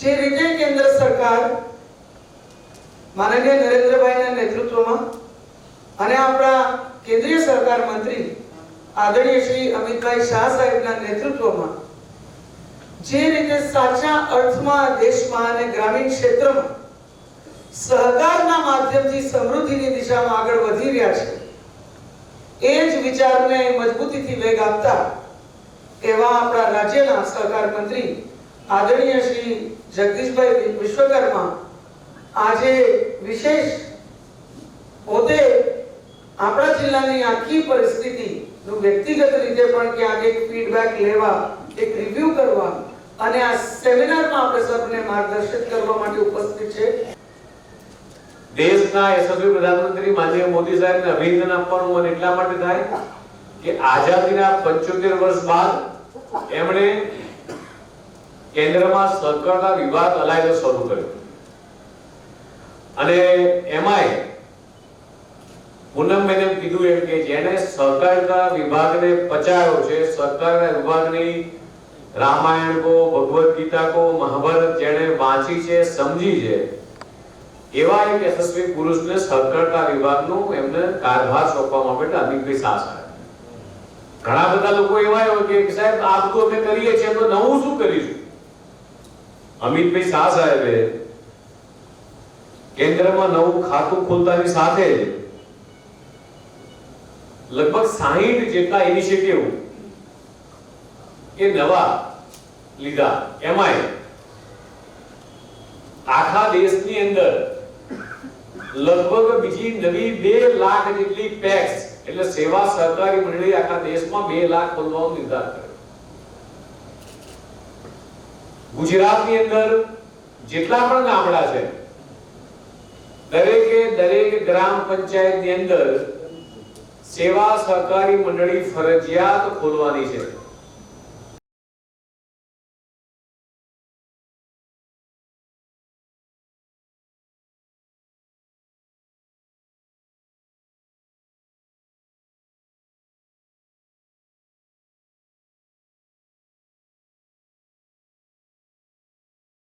જે રીતે કેન્દ્ર સરકાર માનનીય નરેન્દ્રભાઈના નેતૃત્વમાં અને આપણા કેન્દ્રીય સરકાર મંત્રી આદરણીય શ્રી અમિતભાઈ શાહ સાહેબના નેતૃત્વમાં જે રીતે સાચા અર્થમાં દેશમાં અને ગ્રામીણ ક્ષેત્રમાં સહકારના માધ્યમથી સમૃદ્ધિની દિશામાં આગળ વધી રહ્યા છે, એ જ વિચારને મજબૂતીથી વેગ આપતા એવા આપણા રાજ્યના સહકાર મંત્રી આદરણીય શ્રી જગદીશભાઈ વિશ્વકર્મા આજે વિશેષ પોતે આપણા જિલ્લાની આખી પરિસ્થિતિનું વ્યક્તિગત રીતે પણ ક્યાંક એક ફીડબેક લેવા, એક રિવ્યુ કરવા અને આ સેમિનારમાં આપણે સૌને માર્ગદર્શિત કરવા માટે ઉપસ્થિત છે। દેશના યશસ્વી પ્રધાનમંત્રી માનનીય મોદી સાહેબને અભિનંદન આપવાનું મન એટલા માટે થાય કે આઝાદીના 75 વર્ષ બાદ એમણે કેન્દ્રમાં સહકારના વિભાગ અલાયદો શરૂ કર્યો અને એમાંય પૂનમ મેને કીધું એમ કે જેને સહકારના વિભાગને પચાવ્યો છે, સહકારના વિભાગની રામાયણ કો, ભગવદ ગીતા કો, મહાભારત જેને વાંચી છે, સમજી છે, એવા એક યશસ્વી પુરુષને સહકારના વિભાગનો એમને કારભાર સોંપવામાં આવ્યો અમિતભાઈ શાહ સાહેબ। ઘણા બધા લોકો એવા હોય કે સાહેબ આ બધું અમે કરીએ છીએ તો નવું શું કરીશું? અમિતભાઈ શાહ સાહેબે કેન્દ્રમાં નવું ખાતું ખોલતાની સાથે જ લગભગ 60 જેટલા ઇનિશિયેટિવ કે નવા લીધા। એમાંય આખા દેશની અંદર લગભગ બીજી નવી 2 લાખ જેટલી પેક્સ એટલે સેવા સહકારી મંડળી આખા દેશમાં 2 લાખ ખોલવાનો નિર્ધાર કર્યો। ગુજરાતની અંદર જેટલા પણ ગામડા છે દરેક ગ્રામ પંચાયતની અંદર સેવા સહકારી મંડળી ફરજિયાત ખોલવાની છે।